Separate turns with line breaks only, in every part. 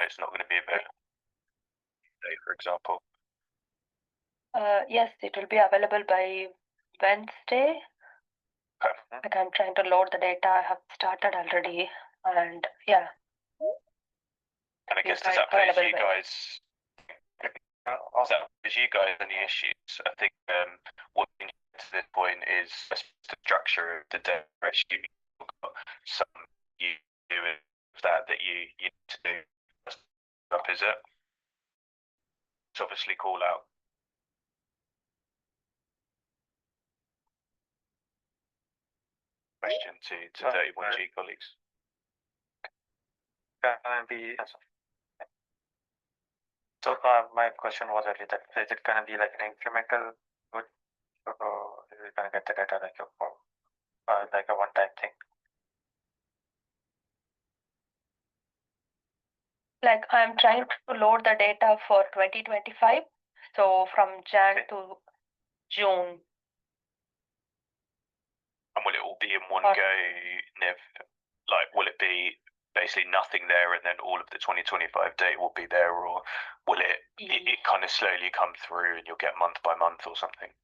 it's not going to be available today, for example?
Yes, it will be available by Wednesday. Like I'm trying to load the data. I have started already, and yeah.
And I guess does that pose you guys? Does that pose you guys any issues? I think what we need to this point is the structure of the data. You've got some you do that you need to do. Up is it? It's obviously call out. Question to 31G colleagues.
So my question was earlier that is it gonna be like an incremental good, or is it gonna get the data like a one-time thing?
Like I'm trying to load the data for 2025. So from Jan to June.
And will it all be in one go, Niv? Like, will it be basically nothing there and then all of the 2025 data will be there, or will it kind of slowly come through and you'll get month by month or something?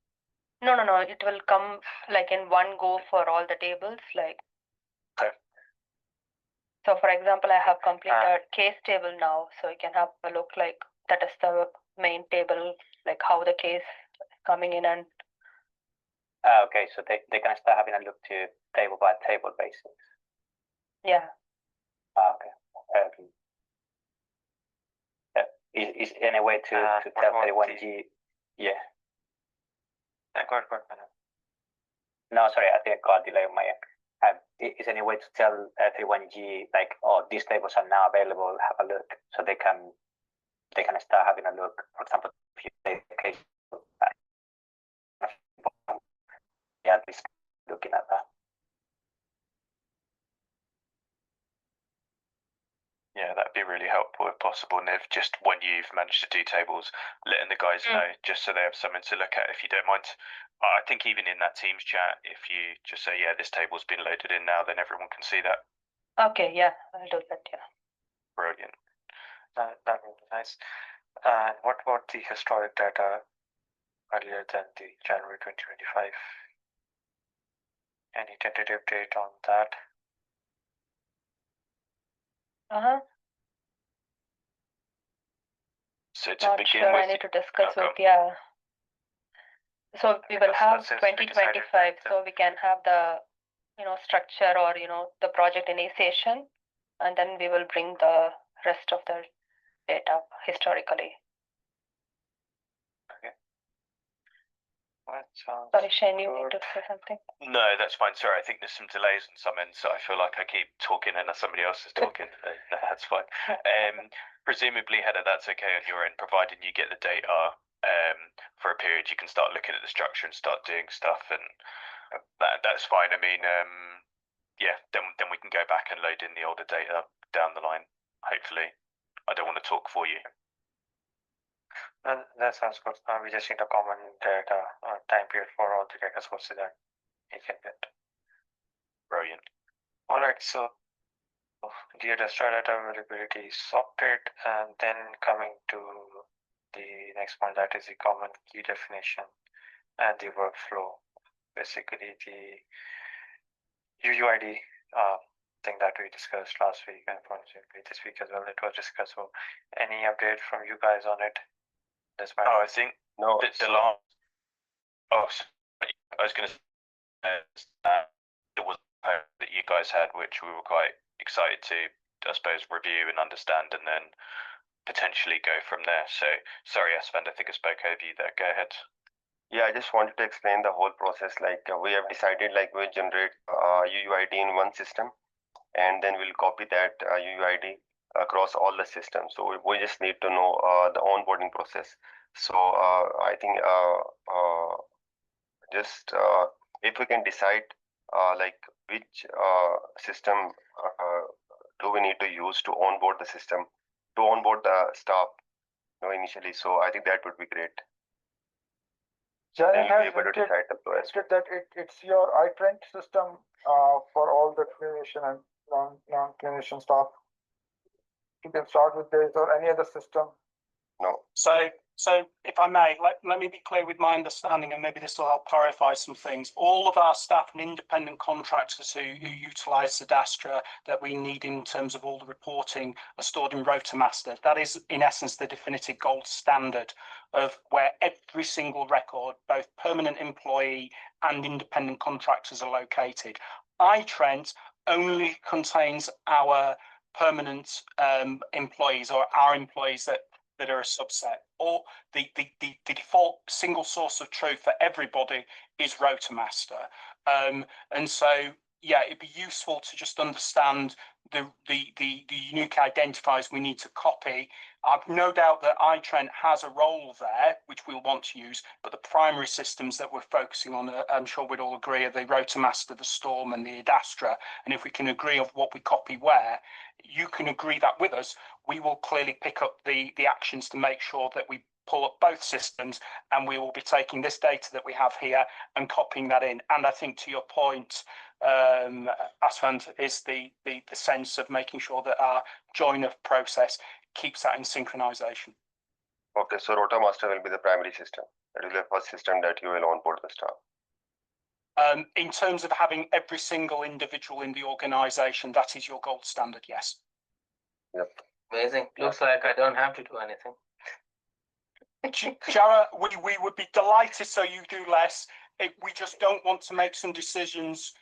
No. It will come like in one go for all the tables. Like.
Okay.
So for example, I have completed case table now, so you can have a look like that is the main table, like how the case is coming in and.
Okay, so they can start having a look to table by table basis.
Yeah.
Okay. Is any way to tell 31G? Yeah.
Go ahead.
No, sorry, I think I got a delay on my end. Is any way to tell 31G like, oh, these tables are now available, have a look, so they can start having a look. For example, if you take a case, at least looking at that.
Yeah, that'd be really helpful if possible, Niv. Just when you've managed to do tables, letting the guys know, just so they have something to look at, if you don't mind. I think even in that Teams chat, if you just say, yeah, this table's been loaded in now, then everyone can see that.
Okay, yeah, I'll do that, yeah.
Brilliant.
That would be nice. And what about the historic data earlier than the January 2025? Any tentative date on that?
So to
Not
begin
sure,
with,
I need to discuss with, yeah. So we will have 2025, so we can have the, structure or, the project initiation, and then we will bring the rest of the data historically.
Okay. That sounds
Sorry, Shane, you need to say something?
No, that's fine. Sorry, I think there's some delays on some end, so I feel like I keep talking and somebody else is talking. No, that's fine. Presumably, Heather, that's okay on your end, providing you get the data for a period, you can start looking at the structure and start doing stuff, and that's fine. I mean, yeah, then we can go back and load in the older data down the line, hopefully. I don't want to talk for you.
That sounds good. We just need a common data time period for all the data sources that you can get.
Brilliant.
All right, so the extra data availability is sorted, and then coming to the next one, that is the common key definition and the workflow. Basically, the UUID thing that we discussed last week and possibly this week as well. It was discussed. So, any update from you guys on it?
I think no. The last. Oh, I was going to say there was a that you guys had, which we were quite excited to, I suppose, review and understand, and then potentially go from there. So, sorry, Asfand, I think I spoke over you there. Go ahead.
Yeah, I just wanted to explain the whole process. Like we have decided, like we'll generate UUID in one system, and then we'll copy that UUID across all the systems. So we just need to know the onboarding process. So I think just if we can decide like which system do we need to use to onboard the system, to onboard the staff, initially. So I think that would be great.
Jared has hinted that it's your iTrent system for all the clinician and non-clinician staff. you can start with this or any other system?
No.
So if I may, let me be clear with my understanding, and maybe this will help clarify some things. All of our staff and independent contractors who utilise Sedastra that we need in terms of all the reporting are stored in RotaMaster. That is, in essence, the definitive gold standard of where every single record, both permanent employee and independent contractors, are located. iTrent only contains our permanent employees, or our employees that are a subset, or the default single source of truth for everybody is RotaMaster. And so, yeah, it'd be useful to just understand the unique identifiers we need to copy. I've no doubt that iTrent has a role there, which we'll want to use, but the primary systems that we're focusing on, I'm sure we'd all agree, are the RotaMaster, the Storm, and the Adastra. And if we can agree on what we copy where, you can agree that with us, we will clearly pick up the actions to make sure that we pull up both systems, and we will be taking this data that we have here and copying that in. And I think to your point, Asfand, is the sense of making sure that our joiner process keeps that in synchronization.
Okay, so RotaMaster will be the primary system. That is the first system that you will onboard the staff.
In terms of having every single individual in the organization, that is your gold standard, yes.
Yep.
Amazing. Looks like I don't have to do anything.
Jara, we would be delighted so you do less. We just don't want to make some decisions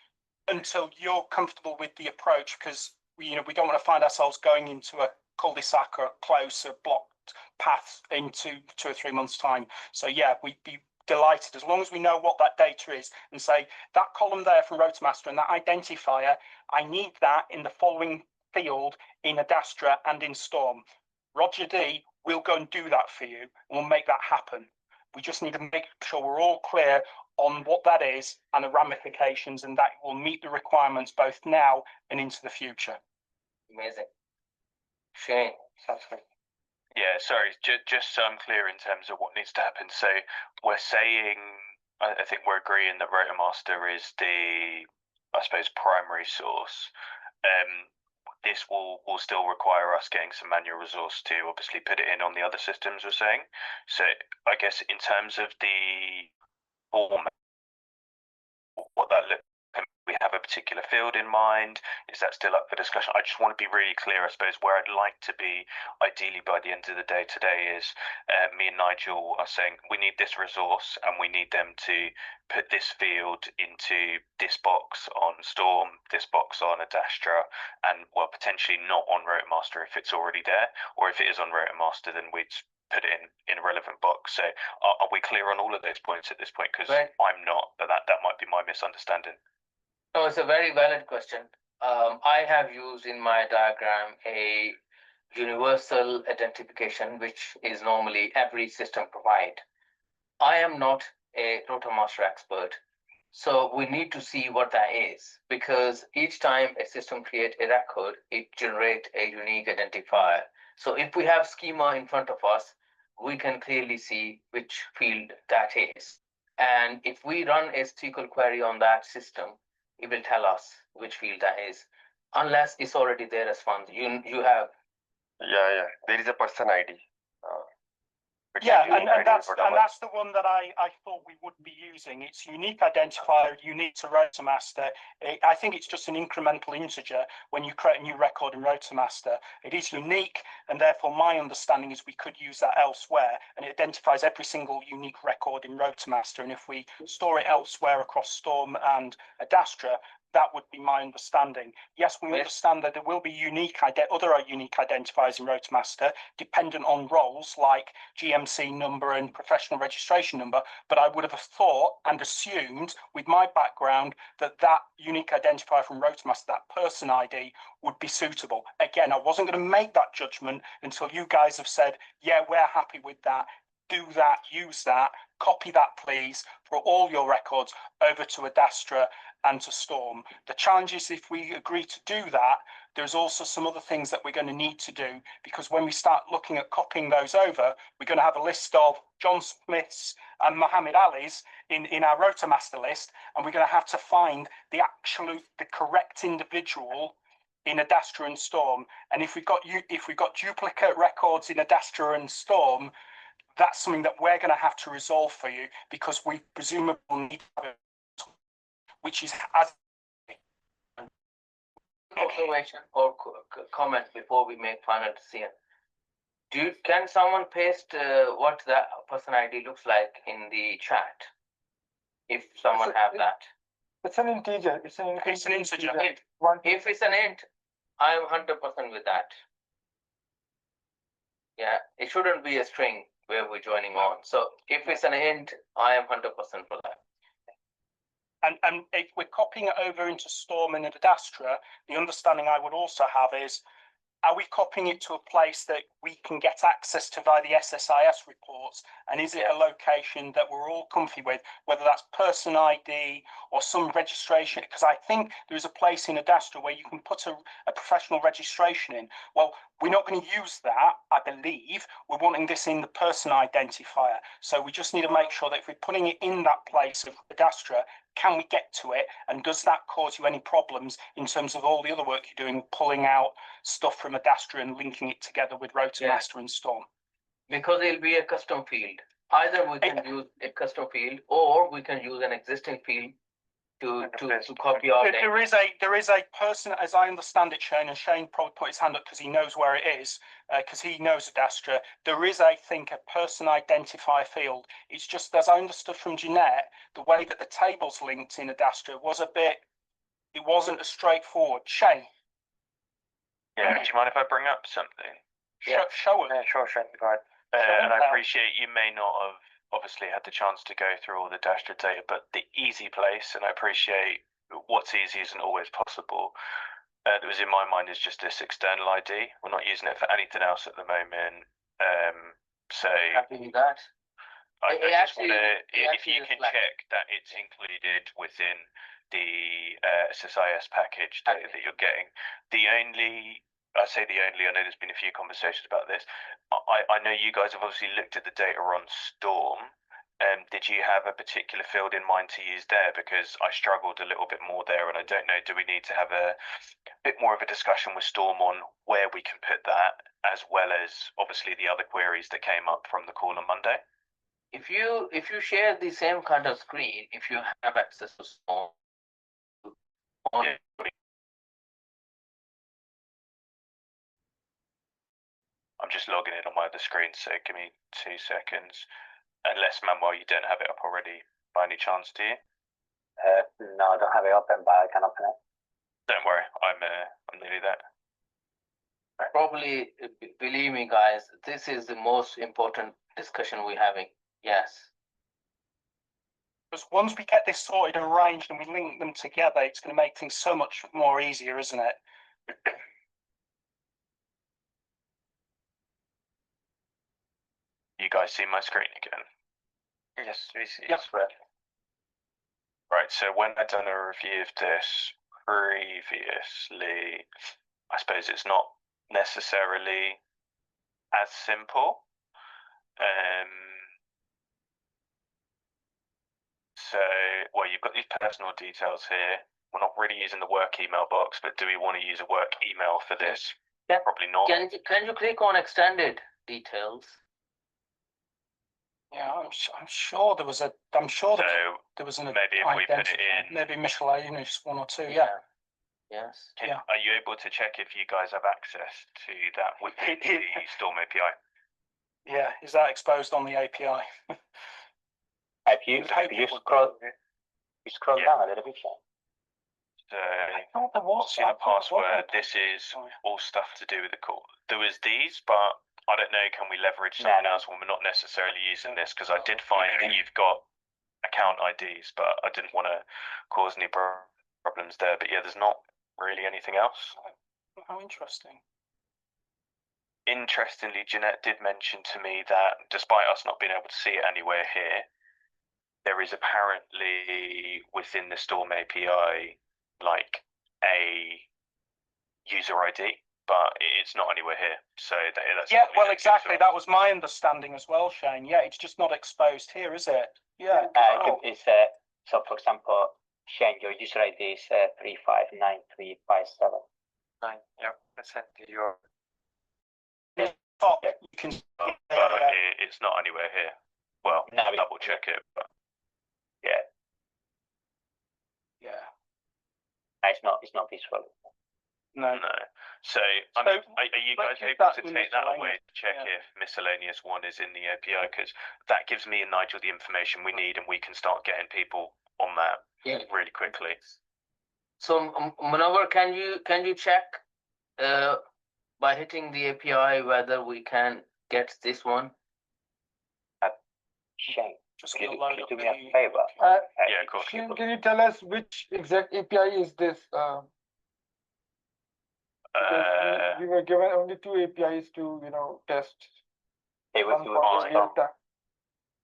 until you're comfortable with the approach, because we don't want to find ourselves going into a cul-de-sac or a close or blocked path into 2 or 3 months' time. So yeah, we'd be delighted as long as we know what that data is and say that column there from RotaMaster and that identifier, I need that in the following field in Adastra and in Storm. Roger D will go and do that for you, and we'll make that happen. We just need to make sure we're all clear on what that is and the ramifications, and that will meet the requirements both now and into the future.
Amazing. Shane,
Yeah, sorry, just so I'm clear in terms of what needs to happen. So we're saying, I think we're agreeing that RotaMaster is the, I suppose, primary source. This will still require us getting some manual resource to obviously put it in on the other systems we're saying. So I guess in terms of the format, what that looks like, we have a particular field in mind. Is that still up for discussion? I just want to be really clear, I suppose, where I'd like to be ideally by the end of the day today is me and Nigel are saying we need this resource and we need them to put this field into this box on Storm, this box on Adastra, and well, potentially not on RotaMaster if it's already there, or if it is on RotaMaster, then we'd put it in a relevant box. So are we clear on all of those points at this point? Because I'm not, but that might be my misunderstanding.
no, it's a very valid question. I have used in my diagram a universal identification, which is normally every system provide. I am not a RotaMaster expert, so we need to see what that is, because each time a system creates a record, it generates a unique identifier. So if we have schema in front of us, we can clearly see which field that is. And if we run a SQL query on that system, it will tell us which field that is, unless it's already there as fund. You have.
Yeah, there is a person ID.
Yeah, and that's the one that I thought we would be using. It's unique identifier, unique to RotaMaster. I think it's just an incremental integer when you create a new record in RotaMaster. It is unique, and therefore my understanding is we could use that elsewhere, and it identifies every single unique record in RotaMaster. And if we store it elsewhere across Storm and Adastra, that would be my understanding. Yes, we understand that there will be other unique identifiers in RotaMaster, dependent on roles like GMC number and professional registration number, but I would have thought and assumed with my background that unique identifier from RotaMaster, that person ID, would be suitable. Again, I wasn't going to make that judgment until you guys have said, yeah, we're happy with that. Do that, use that, copy that please for all your records over to Adastra and to Storm. The challenge is if we agree to do that, there's also some other things that we're going to need to do, because when we start looking at copying those over, we're going to have a list of John Smiths and Muhammad Ali's in our RotaMaster list, and we're going to have to find the correct individual in Adastra and Storm, and if we've got duplicate records in Adastra and Storm, that's something that we're going to have to resolve for you, because we presumably need, which is as
observation or comment before we make final decision. Can someone paste what that person ID looks like in the chat? If someone have that.
It's an integer. It's an
integer.
If it's an int, I'm 100% with that. Yeah, it shouldn't be a string where we're joining on. So if it's an int, I am 100% for that.
And if we're copying it over into Storm and Adastra, the understanding I would also have is, are we copying it to a place that we can get access to via the SSIS reports? And is it a location that we're all comfy with, whether that's person ID or some registration? Because I think there is a place in Adastra where you can put a professional registration in. Well, we're not going to use that, I believe. We're wanting this in the person identifier. So we just need to make sure that if we're putting it in that place of Adastra, can we get to it? And does that cause you any problems in terms of all the other work you're doing, pulling out stuff from Adastra and linking it together with RotorMaster and Storm?
Because it'll be a custom field. Either we can use a custom field, or we can use an existing field to copy our data.
There is a person, as I understand it, Shane, and Shane probably put his hand up because he knows where it is, because he knows Adastra. There is, I think, a person identifier field. It's just, as I understood from Jeanette, the way that the tables linked in Adastra was a bit, it wasn't as straightforward. Shane?
Yeah, do you mind if I bring up something?
Show us.
Yeah, sure, go ahead.
And I appreciate you may not have obviously had the chance to go through all the Dastra data, but the easy place, and I appreciate what's easy isn't always possible, that was in my mind is just this external ID. We're not using it for anything else at the moment. So
Happy with that.
I just want to, if you can check that it's included within the SSIS package that you're getting. I say the only, I know there's been a few conversations about this. I know you guys have obviously looked at the data on Storm. Did you have a particular field in mind to use there? Because I struggled a little bit more there, and I don't know, do we need to have a bit more of a discussion with Storm on where we can put that, as well as obviously the other queries that came up from the call on Monday?
If you share the same kind of screen, if you have access to Storm,
Yeah. I'm just logging in on my other screen, so give me 2 seconds. Unless, Manuel, you don't have it up already by any chance, do you?
No, I don't have it open, but I can open it.
Don't worry, I'm nearly there.
Probably, believe me, guys, this is the most important discussion we're having. Yes.
Because once we get this sorted and arranged and we link them together, it's going to make things so much more easier, isn't it?
You guys see my screen again?
Yes, we see.
Yep.
Right, so when I've done a review of this previously, I suppose it's not necessarily as simple. So, well, you've got these personal details here. We're not really using the work email box, but do we want to use a work email for this?
Yeah.
Probably not.
Can you click on extended details?
Yeah, I'm sure there was a. I'm sure there was an.
Maybe if we put it in,
maybe miscellaneous 1 or 2. Yeah.
Yes.
Are you able to check if you guys have access to that within the Storm API?
Yeah, is that exposed on the API?
If you scroll down a little bit, Shane.
So,
I thought there was.
see the password. This is all stuff to do with the call. There was these, but I don't know, can we leverage something else when we're not necessarily using this? Because I did find that you've got account IDs, but I didn't want to cause any problems there. But yeah, there's not really anything else.
How interesting.
Interestingly, Jeanette did mention to me that despite us not being able to see it anywhere here, there is apparently within the Storm API like a user ID, but it's not anywhere here. So that's
exactly. That was my understanding as well, Shane. Yeah, it's just not exposed here, is it? Yeah.
So, for example, Shane, your user ID is 359357.
9. Yeah, I sent the URL.
Oh, you can.
It's not anywhere here. Well,
No,
I'll double check it, but
Yeah,
Yeah.
it's not visual.
No.
no. So,
So,
are you guys
let's use
able
that
to
with
take that away
miscellaneous,
to check
yeah.
if miscellaneous one is in the API? Because that gives me and Nigel the information we need, and we can start getting people on that really quickly.
So Manohar, can you check by hitting the API whether we can get this one?
Shane,
Just
could
gonna
you
load up
do me a
the.
favor?
Yeah, of course.
Shane, can you tell us which exact API is this? Because we were given only 2 APIs to, test.
It was
One for the real time.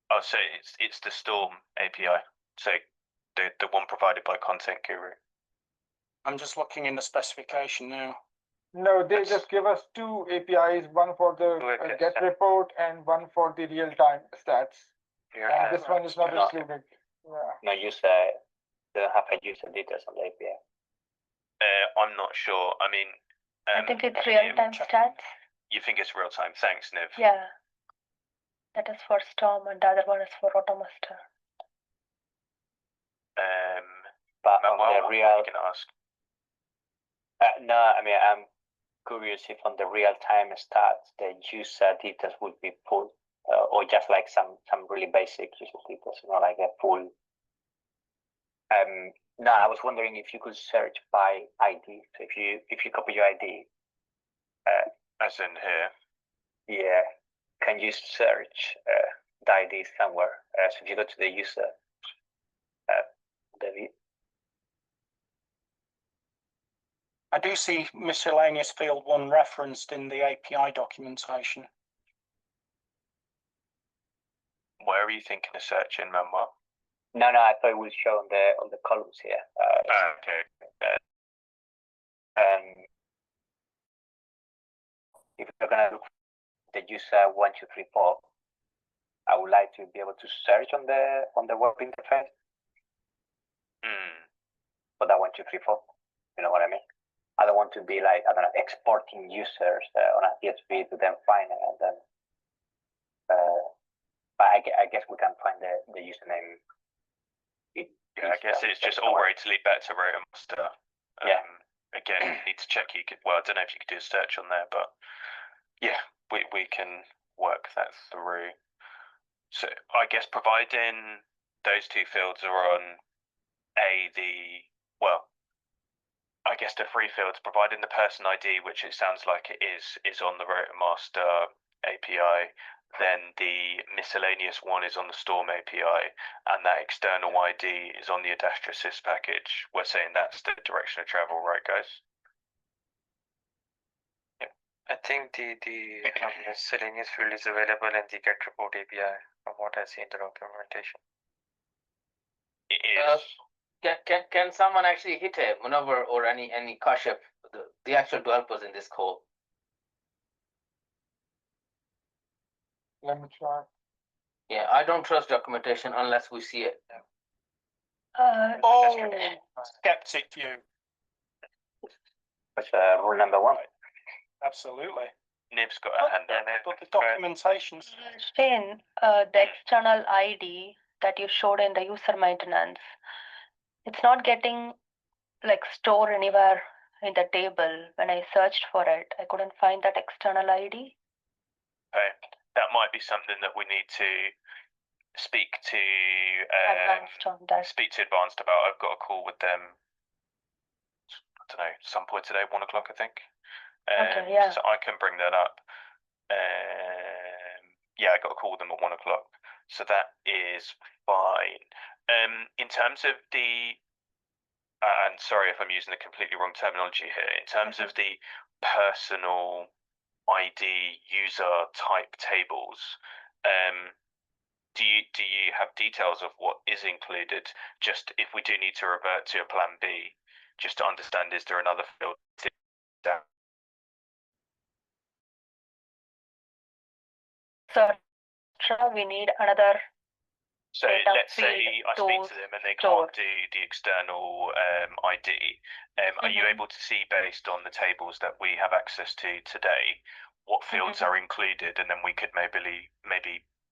I'll say it's the Storm API. So the one provided by Content Guru.
I'm just looking in the specification now.
No, they just give us 2 APIs, one for the get report and one for the real-time stats. And this one is not included. Yeah.
No user, don't have a user details on the API.
I'm not sure. I mean,
I think it's real-time stats.
You think it's real time? Thanks, Niv.
Yeah. That is for Storm and the other one is for Automaster.
But on
Manuel,
the real,
you can ask.
no, I mean, I'm curious if on the real-time stats, the user details would be full, or just like some really basic user details, not like a full. No, I was wondering if you could search by ID. So if you copy your ID,
As in here.
yeah, can you search the ID somewhere? So if you go to the user,
I do see miscellaneous field 1 referenced in the API documentation.
Where are you thinking of searching, Manuel?
No, I thought it would show on the columns here.
Okay.
If you're gonna look for the user 1, 2, 3, 4, I would like to be able to search on the web interface for that 1, 2, 3, 4. You know what I mean? I don't want to be like, I don't know, exporting users on a CSV to then find it, and then. But I guess we can find the username.
Yeah, I guess it's just already back to Rotomaster.
Yeah.
Again, you need to check. Well, I don't know if you could do a search on there, but yeah, we can work that through. So I guess providing those 2 fields are on I guess the 3 fields, providing the person ID, which it sounds like it is on the Rotomaster API, then the miscellaneous one is on the Storm API, and that external ID is on the Adastra sys package. We're saying that's the direction of travel, right, guys?
Yeah. I think the miscellaneous field is available in the get report API from what I see in the documentation.
It is.
Can someone actually hit a Manohar or any Kashyap, the actual developers in this code?
Let me try.
Yeah, I don't trust documentation unless we see it.
Skeptic view.
That's rule number 1.
Absolutely.
Niv's got a hand up.
But the documentation.
Shane, the external ID that you showed in the user maintenance, it's not getting like stored anywhere in the table. When I searched for it, I couldn't find that external ID.
Okay, that might be something that we need to speak to
Advanced on that.
Advanced about. I've got a call with them. I don't know, some point today, 1 o'clock, I think.
Okay, yeah.
So I can bring that up. Yeah, I got a call with them at 1 o'clock, so that is fine. In terms of the, and sorry if I'm using the completely wrong terminology here. In terms of the personal ID user type tables, do you have details of what is included? Just if we do need to revert to a plan B, just to understand, is there another field down?
So we need another
So
data
let's say
feed
I speak
to
to them and they
store.
can't do the external ID. Are you able to see based on the tables that we have access to today what fields are included, and then we could maybe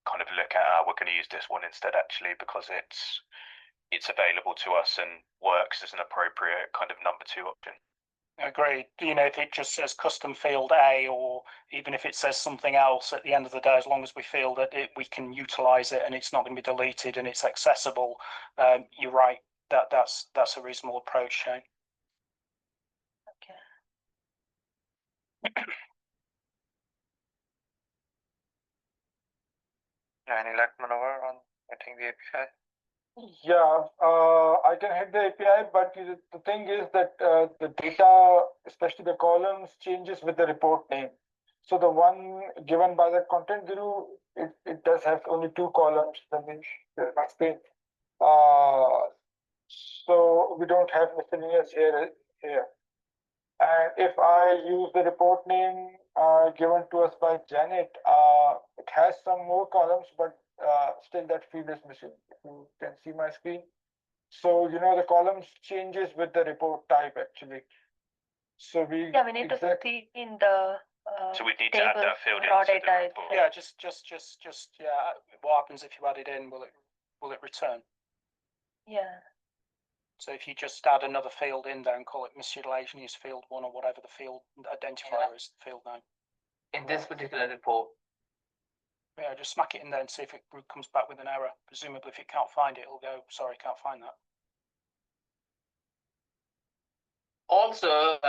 kind of look at we're going to use this one instead actually because it's available to us and works as an appropriate kind of number 2 option.
Agreed. You know, if it just says custom field A, or even if it says something else, at the end of the day, as long as we feel that we can utilize it and it's not going to be deleted and it's accessible, you're right. That's a reasonable approach, Shane.
Okay.
Any luck maneuver on getting the API?
Yeah, I can hit the API, but the thing is that the data, especially the columns, changes with the report name. So the one given by the content guru, it does have only 2 columns. Let me share my screen. So we don't have miscellaneous here. And if I use the report name given to us by Janet, it has some more columns, but still that field is missing. If you can see my screen. So, you know, the columns changes with the report type actually. So we
need to see in the
so we need to add that field
raw
into
data
the report.
Yeah, just yeah. What happens if you add it in? Will it return?
Yeah.
So if you just add another field in there and call it miscellaneous field 1 or whatever the field identifier is, the field name.
In this particular report.
Yeah, just smack it in there and see if it comes back with an error. Presumably, if it can't find it, it'll go, sorry, can't find that.
Also,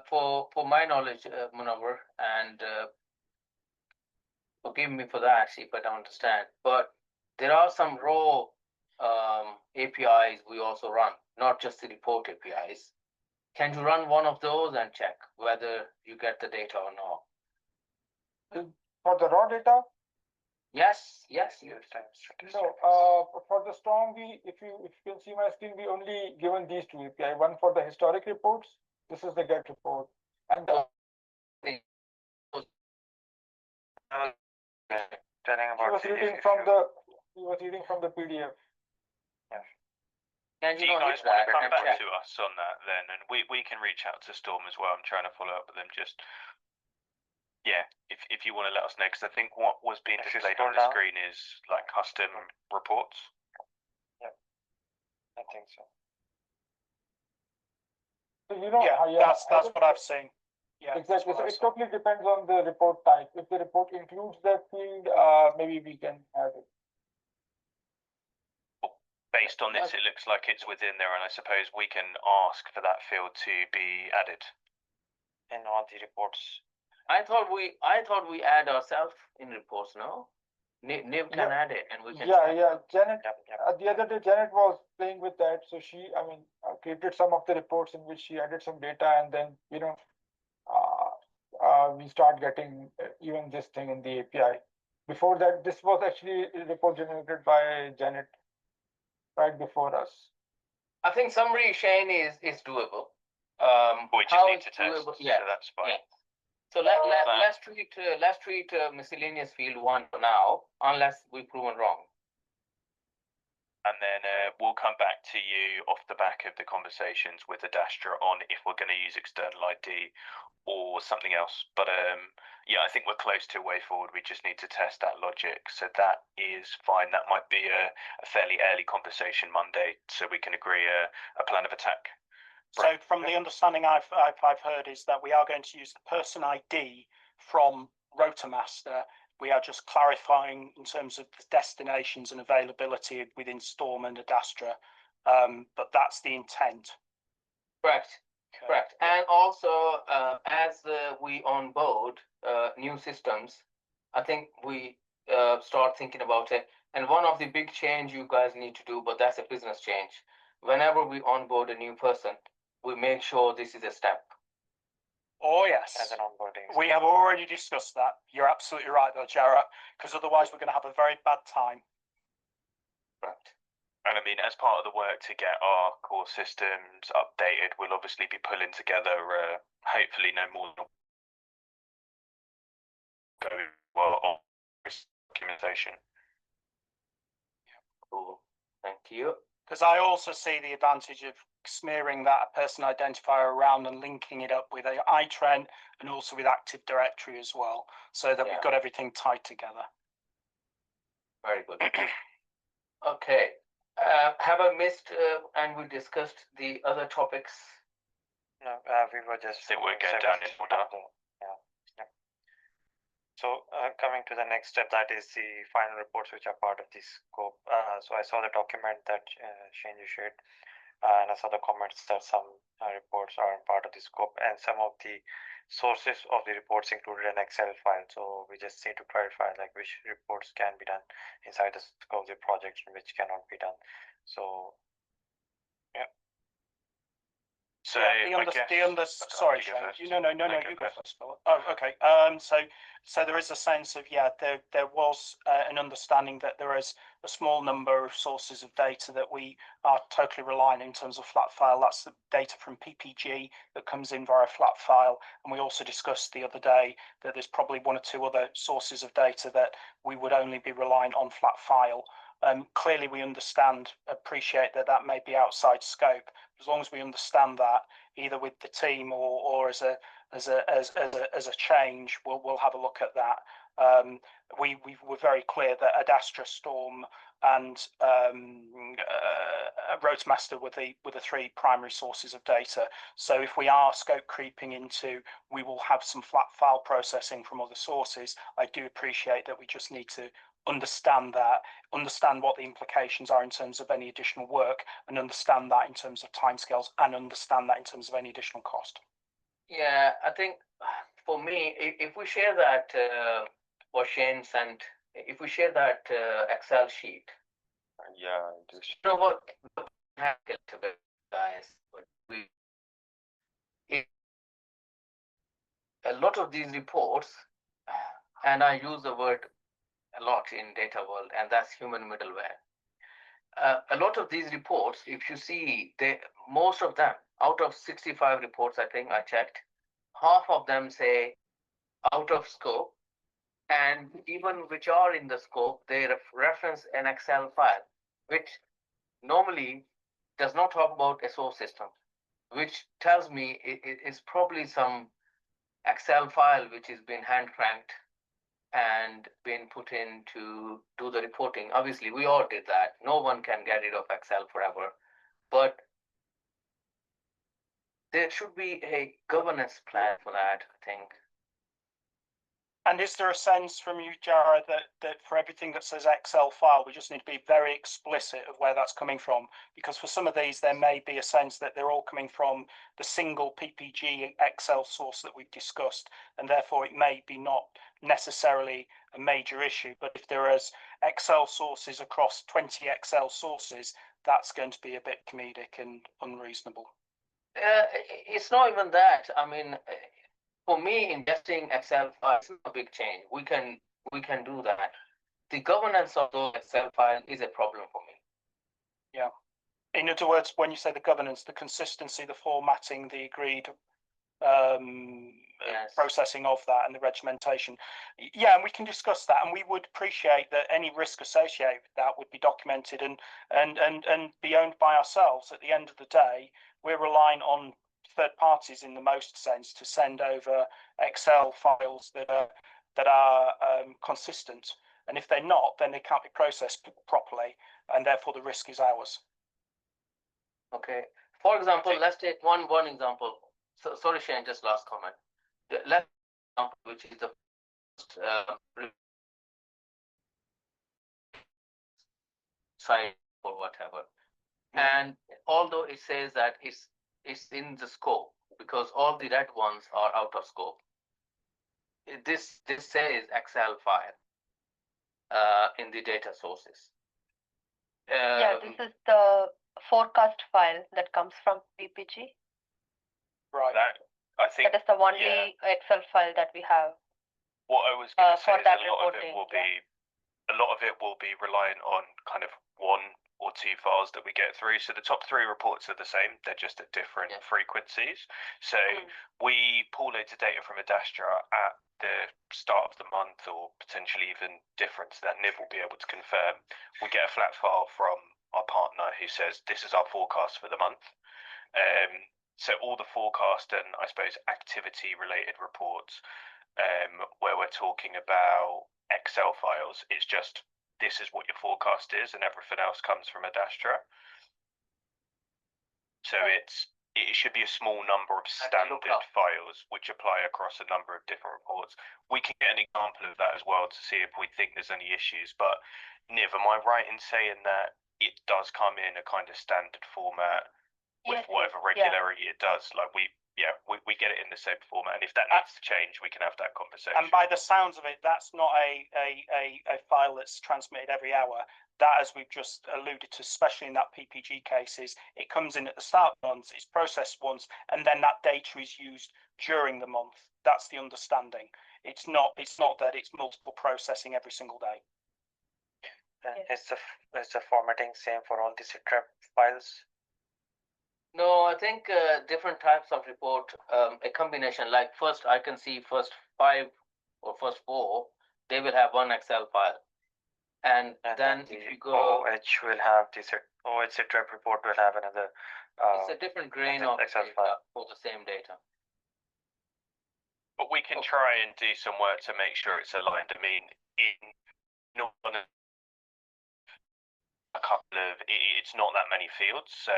for my knowledge, Munawar, and forgive me for that if I don't understand, but there are some raw APIs we also run, not just the report APIs. Can you run one of those and check whether you get the data or not?
For the raw data?
Yes.
No, for the storm, if you can see my screen, we only given these 2 API. One for the historic reports. This is the get report, and
Telling about
he was reading from the PDF.
Yeah.
Can
Do you guys want to come back to us on that then, and we can reach out to Storm as well. I'm trying to follow up with them. Just if you want to let us know, because I think what was being displayed on the screen is like custom reports.
Yeah, I think so.
So you know,
that's what I've seen. Yeah,
exactly. So it totally depends on the report type. If the report includes that field, maybe we can have it.
Based on this, it looks like it's within there, and I suppose we can ask for that field to be added
in all the reports.
I thought we add ourselves in reports. No, Niv can add it, and we can.
Yeah. Janet. The other day, Janet was playing with that, so she, created some of the reports in which she added some data, and then we start getting even this thing in the API. Before that, this was actually a report generated by Janet right before us.
I think summary, Shane, is doable.
We just need to test, so that's fine.
Yeah. So let's treat miscellaneous field 1 for now, unless we're proven wrong.
And then we'll come back to you off the back of the conversations with Adastra on if we're going to use external ID or something else. But I think we're close to a way forward. We just need to test that logic. So that is fine. That might be a fairly early conversation Monday, so we can agree a plan of attack.
So from the understanding I've heard is that we are going to use the person ID from RotaMaster. We are just clarifying in terms of the destinations and availability within Storm and Adastra, but that's the intent.
Correct. And also, as we onboard new systems, I think we start thinking about it. And one of the big change you guys need to do, but that's a business change. Whenever we onboard a new person, we make sure this is a step.
Oh, yes.
As an onboarding.
We have already discussed that. You're absolutely right, though, Jarrah, because otherwise we're going to have a very bad time.
Right.
And as part of the work to get our core systems updated, we'll obviously be pulling together, hopefully no more than on documentation.
Cool. you.
Because I also see the advantage of smearing that person identifier around and linking it up with a iTrent and also with Active Directory as well, so that we've got everything tied together.
Very good. Okay. Have I missed and we discussed the other topics?
No, we were just.
I think we're going down in order.
Yeah. So coming to the next step, that is the final reports which are part of the scope. So I saw the document that Shane you shared, and I saw the comments that some reports are part of the scope, and some of the sources of the reports included an Excel file. So we just need to clarify like which reports can be done inside the scope of the project and which cannot be done. So yeah.
So
sorry, Shane. No, you go first. Oh, okay. So there is a sense of there was an understanding that there is a small number of sources of data that we are totally reliant in terms of flat file. That's the data from PPG that comes in via flat file, and we also discussed the other day that there's probably one or two other sources of data that we would only be reliant on flat file. Clearly, we appreciate that may be outside scope. As long as we understand that, either with the team or as a change, we'll have a look at that. We were very clear that Adastra, Storm, and Roadmaster were the three primary sources of data. So if we are scope creeping into, we will have some flat file processing from other sources. I do appreciate that we just need to understand what the implications are in terms of any additional work, and understand that in terms of timescales, and understand that in terms of any additional cost.
Yeah, I think for me, if we share that what Shane sent, if we share that Excel sheet,
Yeah.
you know what, guys, a lot of these reports, and I use the word a lot in data world, and that's human middleware. A lot of these reports, if you see, most of them, out of 65 reports, I think I checked, half of them say out of scope, and even which are in the scope, they reference an Excel file, which normally does not talk about a source system, which tells me it is probably some Excel file which has been hand cranked and been put in to do the reporting. Obviously, we all did that. No one can get rid of Excel forever, but there should be a governance plan for that, I think.
And is there a sense from you, Jared, that for everything that says Excel file, we just need to be very explicit of where that's coming from? Because for some of these, there may be a sense that they're all coming from the single PPG Excel source that we've discussed, and therefore it may be not necessarily a major issue. But if there is Excel sources across 20 Excel sources, that's going to be a bit comedic and unreasonable.
It's not even that. I mean, for me, ingesting Excel files is a big change. We can do that. The governance of those Excel files is a problem for me.
Yeah. In other words, when you say the governance, the consistency, the formatting, the agreed processing of that, and the regimentation. Yeah, and we can discuss that, and we would appreciate that any risk associated with that would be documented and be owned by ourselves. At the end of the day, we're relying on third parties in the most sense to send over Excel files that are consistent, and if they're not, then they can't be processed properly, and therefore the risk is ours.
Okay. For example, let's take one example. So, sorry, Shane, just last comment. Let's example, which is the first site or whatever, and although it says that it's in the scope, because all the red ones are out of scope. This says Excel file in the data sources.
This is the forecast file that comes from PPG.
Right.
I think
that is the only Excel file that we have.
What I was going to say is
that
a lot of it will be reliant on kind of one or two files that we get through. So the top three reports are the same, they're just at different frequencies. So we pull loads of data from Adastra at the start of the month, or potentially even different, so that Niv will be able to confirm. We get a flat file from our partner, who says this is our forecast for the month. So all the forecast and I suppose activity related reports, where we're talking about Excel files, it's just this is what your forecast is, and everything else comes from Adastra. So it should be a small number of standard files which apply across a number of different reports. We can get an example of that as well to see if we think there's any issues. But Niv, am I right in saying that it does come in a kind of standard format with whatever regularity it does? Like we get it in the same format, and if that needs to change, we can have that conversation.
And by the sounds of it, that's not a file that's transmitted every hour. That, as we've just alluded to, especially in that PPG cases, it comes in at the start of the month, it's processed once, and then that data is used during the month. That's the understanding. It's not that it's multiple processing every single day.
Is the formatting same for all the SITREP files?
No, I think different types of report, a combination. Like first, I can see first 5 or first 4, they will have one Excel file, and then if you go,
OH will have the OH SITREP report will have another.
It's a different grain of
Excel
data
file
for the same data.
But we can try and do some work to make sure it's aligned. I mean, it's not that many fields, so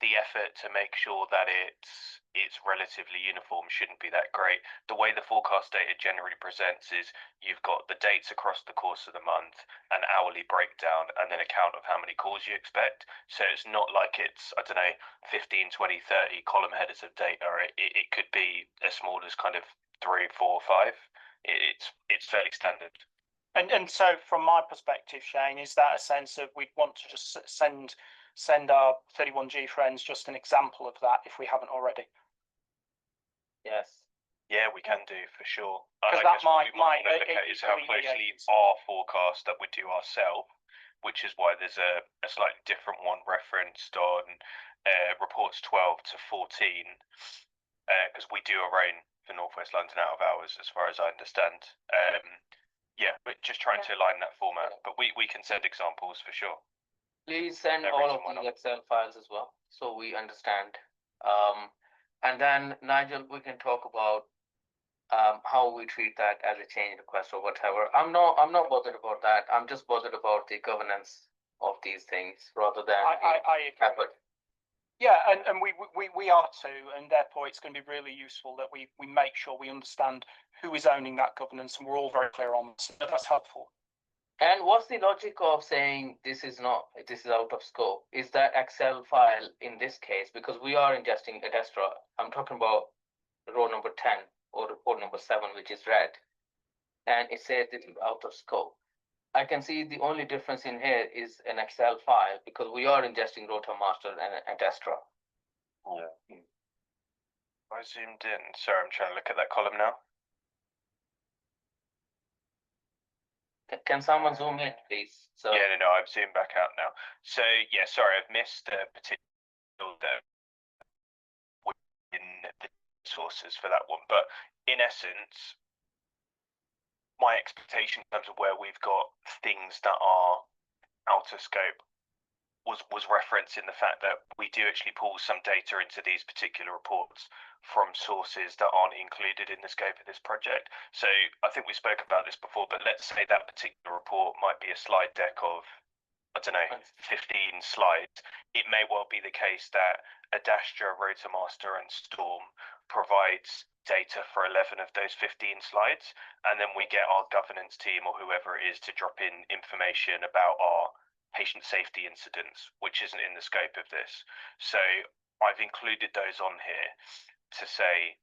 the effort to make sure that it's relatively uniform shouldn't be that great. The way the forecast data generally presents is you've got the dates across the course of the month, an hourly breakdown, and then a count of how many calls you expect. So it's not like it's, I don't know, 15, 20, 30 column headers of data. It could be as small as kind of 3, 4, 5. It's fairly standard.
And so from my perspective, Shane, is that a sense of we'd want to just send our 31G friends just an example of that if we haven't already?
Yes.
Yeah, we can do for sure.
Because that might
look at is how closely our forecast that we do ourselves, which is why there's a slightly different one referenced on reports 12 to 14, because we do a rain for Northwest London out of hours, as far as I understand. Yeah, we're just trying to align that format, but we can send examples for sure.
Please send all of the Excel files as well, so we understand. And then Nigel, we can talk about how we treat that as a change request or whatever. I'm not bothered about that. I'm just bothered about the governance of these things rather than
I agree. Yeah, and we are too, and therefore it's going to be really useful that we make sure we understand who is owning that governance, and we're all very clear on this. That's helpful.
And what's the logic of saying this is out of scope? Is that Excel file in this case, because we are ingesting Adastra, I'm talking about row number 10 or report number 7, which is red, and it says this is out of scope. I can see the only difference in here is an Excel file because we are ingesting Rota Master and Adastra.
Yeah. I zoomed in. Sorry, I'm trying to look at that column now.
Can someone zoom in, please? So
yeah, no, I've zoomed back out now. So yeah, sorry, I've missed a particular in the sources for that one, but in essence, my expectation in terms of where we've got things that are out of scope was referenced in the fact that we do actually pull some data into these particular reports from sources that aren't included in the scope of this project. So I think we spoke about this before, but let's say that particular report might be a slide deck of, I don't know, 15 slides. It may well be the case that Adastra, Rotamaster, and Storm provides data for 11 of those 15 slides, and then we get our governance team or whoever it is to drop in information about our patient safety incidents, which isn't in the scope of this. So I've included those on here to say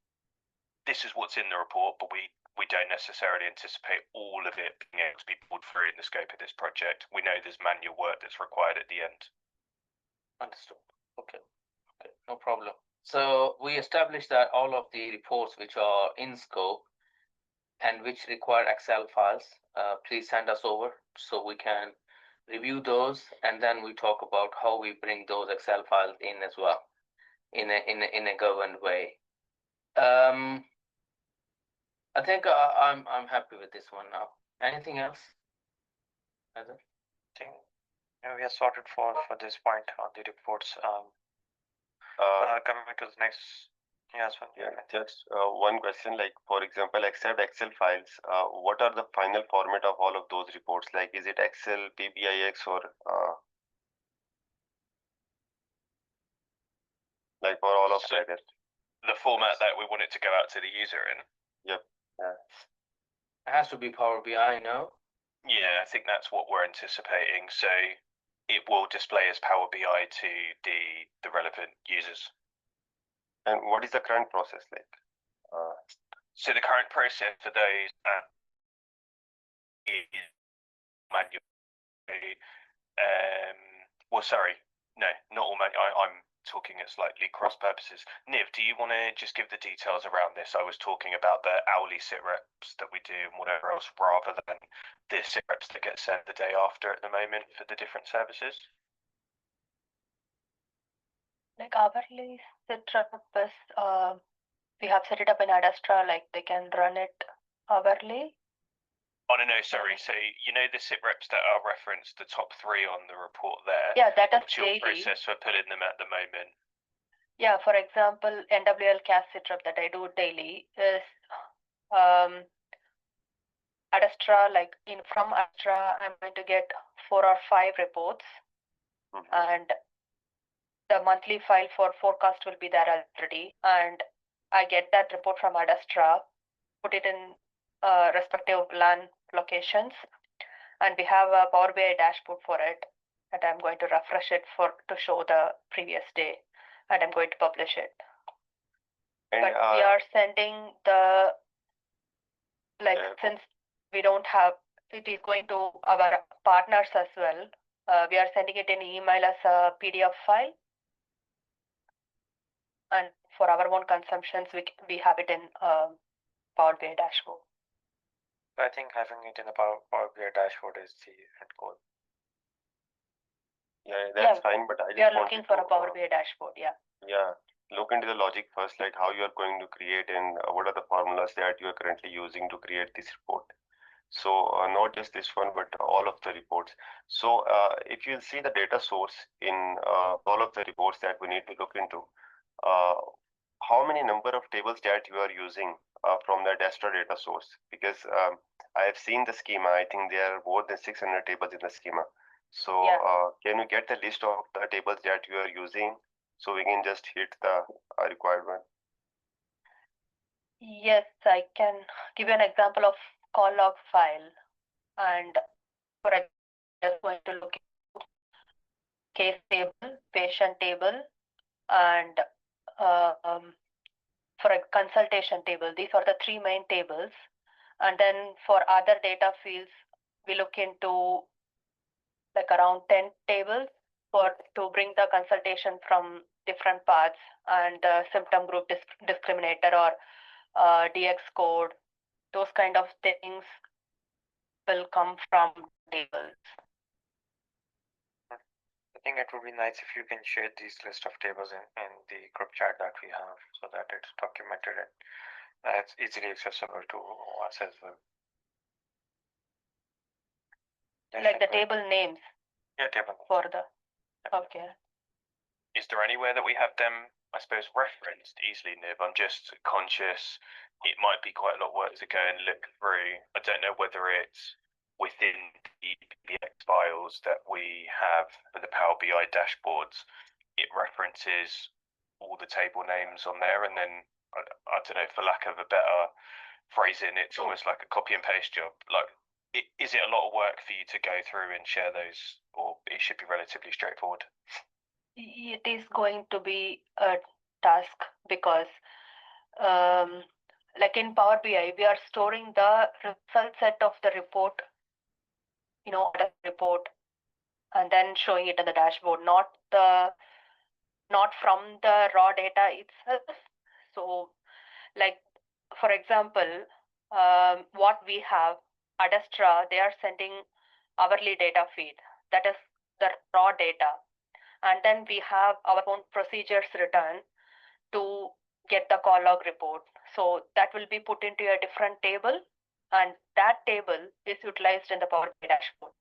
this is what's in the report, but we don't necessarily anticipate all of it being able to be pulled through in the scope of this project. We know there's manual work that's required at the end.
Understood. Okay, no problem. So we established that all of the reports which are in scope and which require Excel files, please send us over so we can review those, and then we talk about how we bring those Excel files in as well, in a governed way. I think I'm happy with this one now. Anything else?
I think we are sorted for this point on the reports. Coming to the next. Yes,
yeah, just one question, like for example, except Excel files, what are the final format of all of those reports? Like, is it Excel, PBIX, or like for all of
So
that?
the format that we want it to go out to the user in.
Yep.
It has to be Power BI, no?
Yeah, I think that's what we're anticipating. So it will display as Power BI to the relevant users.
And what is the current process like?
So the current process for those is manual. Well, sorry, no, not all manual. I'm talking at slightly cross purposes. Niv, do you want to just give the details around this? I was talking about the hourly sit reps that we do and whatever else, rather than the sit reps that get sent the day after at the moment for the different services.
Like hourly sit rep is, we have set it up in Adastra, like they can run it hourly.
Oh, no, sorry. So, you know, the sit reps that are referenced, the top 3 on the report there?
Yeah, that is
What's your
daily.
process for putting them at the moment?
Yeah, for example, NWL CAS sit rep that I do daily is Adastra, like from Adastra, I'm going to get 4 or 5 reports, and the monthly file for forecast will be there already. And I get that report from Adastra, put it in respective LAN locations, and we have a Power BI dashboard for it. And I'm going to refresh it to show the previous day, and I'm going to publish it.
And
but we are sending the, like, since we don't have, it is going to our partners as well. We are sending it in email as a PDF file. And for our own consumptions, we have it in Power BI dashboard.
I think having it in a Power BI dashboard is the end goal.
Yeah, that's fine, but I just
we are looking for a Power BI dashboard, yeah.
Yeah, look into the logic first, like how you are going to create and what are the formulas that you are currently using to create this report. So not just this one, but all of the reports. So if you see the data source in all of the reports that we need to look into, how many number of tables that you are using from the Dastra data source? Because I have seen the schema. I think there are more than 600 tables in the schema. So can you get the list of the tables that you are using so we can just hit the required one?
Yes, I can give you an example of call log file. And for example, I'm just going to look at case table, patient table, and for a consultation table. These are the 3 main tables. And then for other data fields, we look into like around 10 tables to bring the consultation from different paths, and symptom group discriminator or DX code. Those kind of things will come from tables.
I think it would be nice if you can share these list of tables in the group chat that we have, so that it's documented and it's easily accessible to us as well.
Like the table names.
Yeah, table names.
For the, okay.
Is there anywhere that we have them, I suppose, referenced easily, Niv? I'm just conscious it might be quite a lot of work to go and look through. I don't know whether it's within the PBX files that we have for the Power BI dashboards. It references all the table names on there, and then I don't know, for lack of a better phrasing, it's almost like a copy and paste job. Like, is it a lot of work for you to go through and share those, or it should be relatively straightforward?
It is going to be a task because like in Power BI, we are storing the result set of the report, the report, and then showing it in the dashboard, not from the raw data itself. So, like, for example, what we have, Adastra, they are sending hourly data feed. That is the raw data. And then we have our own procedures written to get the call log report. So that will be put into a different table, and that table is utilized in the Power BI dashboard.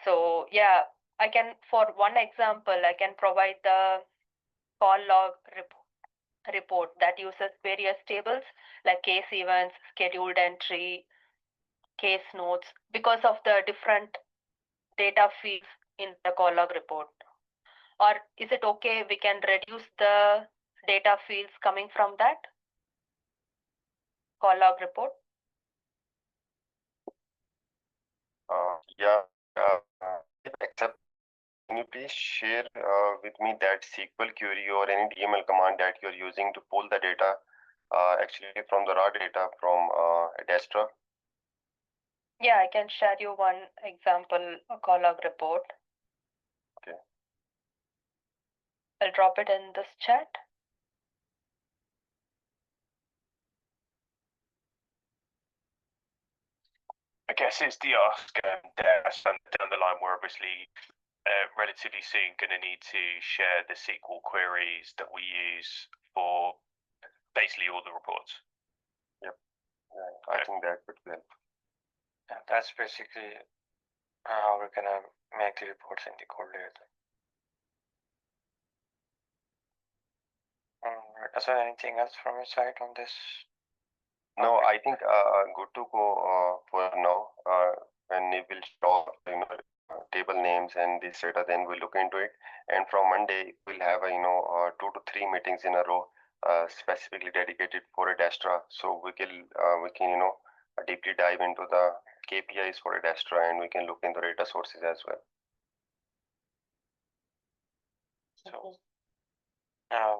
So yeah, I can, for one example, I can provide the call log report that uses various tables like case events, scheduled entry, case notes, because of the different data feeds in the call log report. Or is it okay we can reduce the data fields coming from that call log report?
Yeah, except can you please share with me that SQL query or any DML command that you're using to pull the data actually from the raw data from Destra?
Yeah, I can share you one example call log report.
Okay.
I'll drop it in this chat.
I guess it's the ask there down the line. We're obviously relatively soon going to need to share the SQL queries that we use for basically all the reports.
Yep. Yeah, I think that would be helpful.
Yeah, that's basically how we're gonna make the reports in the code layer. Is there anything else from your side on this?
No, I think good to go for now. When we will stop, table names and this data, then we'll look into it. And from Monday, we'll have 2 to 3 meetings in a row, specifically dedicated for a Destra. So we can deeply dive into the KPIs for a Destra, and we can look into data sources as well.
So,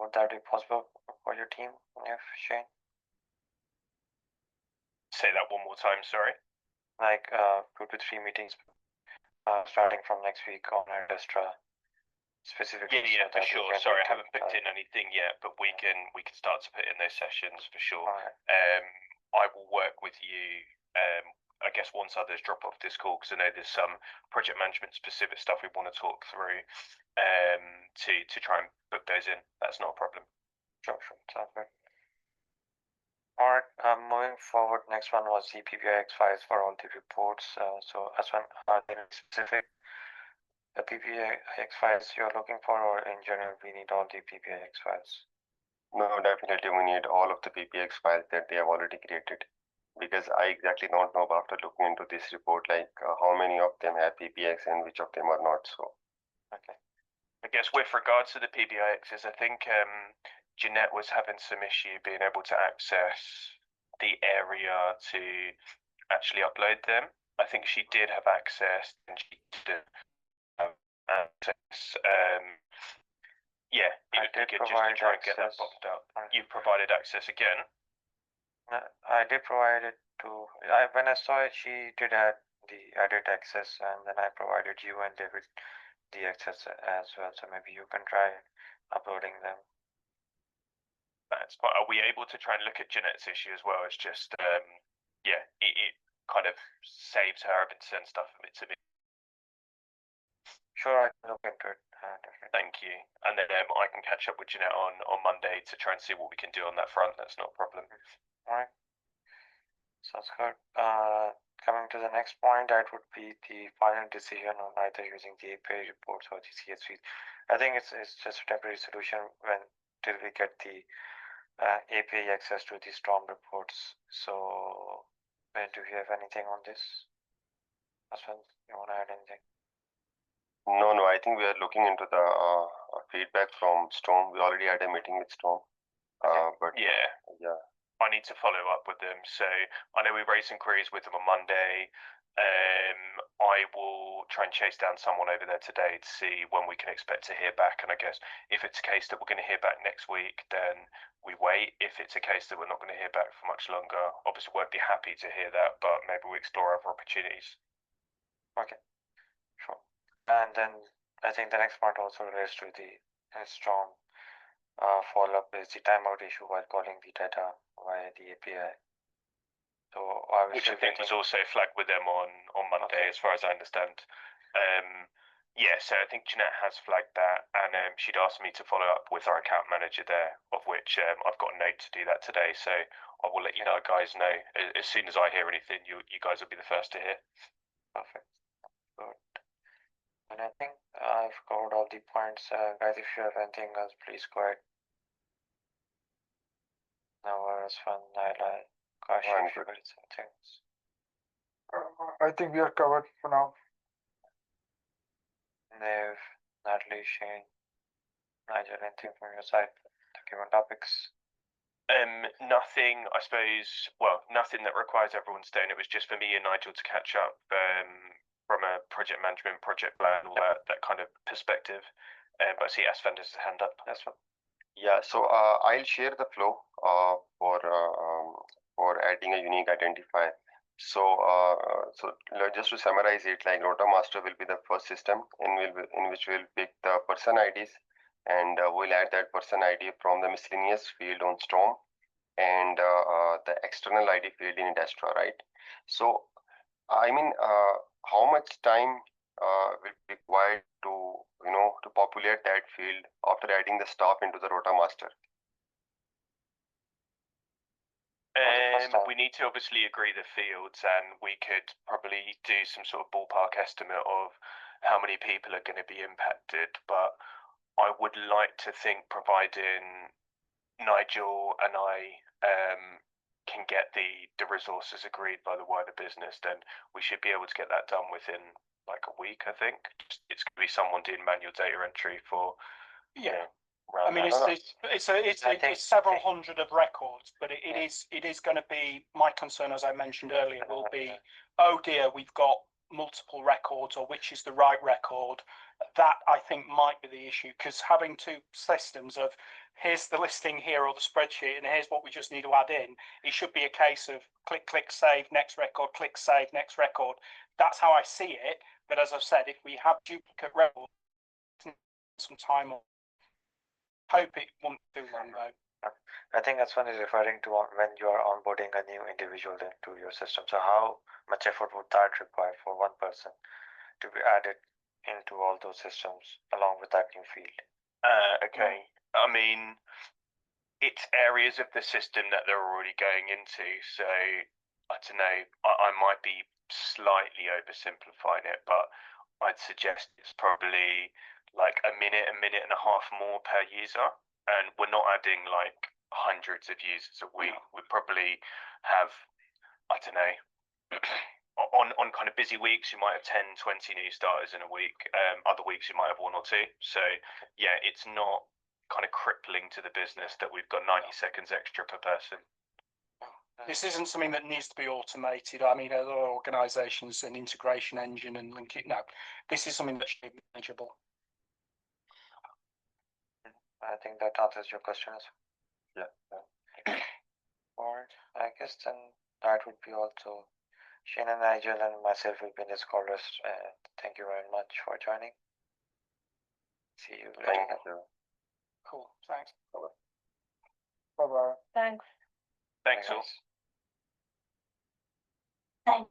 would that be possible for your team, if Shane?
Say that one more time, sorry.
Like 2 to 3 meetings starting from next week on our Destra specifically.
Yeah, for sure. Sorry, I haven't booked in anything yet, but we can start to put in those sessions for sure. I will work with you. I guess once others drop off this call, because I know there's some project management specific stuff we want to talk through. To try and book those in. That's not a problem.
Sure, sounds good. All right, moving forward, next one was the PPIX files for all the reports. So Aswan, are there any specific the PPIX files you're looking for, or in general, we need all the PPIX files?
No, definitely we need all of the PPX files that they have already created. Because I exactly don't know after looking into this report, like how many of them have PPX and which of them are not. So,
okay. I guess with regards to the PBIXs, I think Jeanette was having some issue being able to access the area to actually upload them. I think she did have access and she didn't have access. Yeah, it would be good just to try and get that popped up. You've provided access again?
I did provide it to, when I saw it, she did add the edit access, and then I provided you and David the access as well. So maybe you can try uploading them.
That's fine. Are we able to try and look at Jeanette's issue as well? It's just, yeah, it kind of saves her having to send stuff to me.
Sure, I can look into it.
Thank you. And then I can catch up with Jeanette on Monday to try and see what we can do on that front. That's not a problem.
All right. Sounds good. Coming to the next point, that would be the final decision on either using the API reports or the CSVs. I think it's just a temporary solution till we get the API access to the Storm reports. So, do you have anything on this? Aswan, you want to add anything?
No, I think we are looking into the feedback from Storm. We already had a meeting with Storm. But
yeah. I need to follow up with them. So I know we raised some queries with them on Monday. I will try and chase down someone over there today to see when we can expect to hear back. And I guess if it's a case that we're going to hear back next week, then we wait. If it's a case that we're not going to hear back for much longer, obviously won't be happy to hear that, but maybe we explore other opportunities.
Okay, sure. And then I think the next part also relates to the Storm follow-up is the timeout issue while calling the data via the API. So
which I think was also flagged with them on Monday, as far as I understand. Yeah, so I think Jeanette has flagged that, and she'd asked me to follow up with our account manager there, of which I've got a note to do that today. So I will let you guys know as soon as I hear anything. You guys will be the first to hear.
Perfect. Good. And I think all the points. Guys, if you have anything else, please go ahead. No, it was fun. Naila, Kashi, if you got some things.
I think we are covered for now.
Nev, Natalie, Shane, Nigel, anything from your side? The given topics.
Nothing, I suppose, well, nothing that requires everyone staying. It was just for me and Nigel to catch up from a project management, project plan, all that kind of perspective. But I see Asfand has his hand up. Asfand.
Yeah, so I'll share the flow for adding a unique identifier. So just to summarize it, like Rota Master will be the first system in which we'll pick the person IDs, and we'll add that person ID from the miscellaneous field on Storm and the external ID field in Dastra, right? So I mean, how much time will be required to to populate that field after adding the staff into the Rota Master?
We need to obviously agree the fields, and we could probably do some sort of ballpark estimate of how many people are going to be impacted. But I would like to think, providing Nigel and I can get the resources agreed by the wider business, then we should be able to get that done within like a week. I think it's going to be someone doing manual data entry for
I mean, it's several hundred of records, but it is going to be, my concern, as I mentioned earlier, will be, oh dear, we've got multiple records, or which is the right record. That I think might be the issue, because having two systems of here's the listing here or the spreadsheet, and here's what we just need to add in, it should be a case of click, save, next record, click, save, next record. That's how I see it. But as I've said, if we have duplicate records, some time on. Hope it won't be long though.
I think that's one is referring to when you are onboarding a new individual into your system. So how much effort would that require for one person to be added into all those systems along with that new field?
Okay. I mean, it's areas of the system that they're already going into. So I don't know. I might be slightly oversimplifying it, but I'd suggest it's probably like a minute and a half more per user, and we're not adding like hundreds of users a week. We probably have, I don't know, on kind of busy weeks you might have 10, 20 new starters in a week. Other weeks you might have one or two. So yeah, it's not kind of crippling to the business that we've got 90 seconds extra per person.
This isn't something that needs to be automated. I mean, other organizations, an integration engine and link it. No, this is something that should be manageable.
I think that answers your questions.
Yeah.
Alright, I guess then that would be also Shane and Nigel and myself will be in this call list. Thank you very much for joining. See you later.
Thank you.
Cool, thanks.
Bye-bye.
Thanks.
Thanks all.
Guys.
Thanks.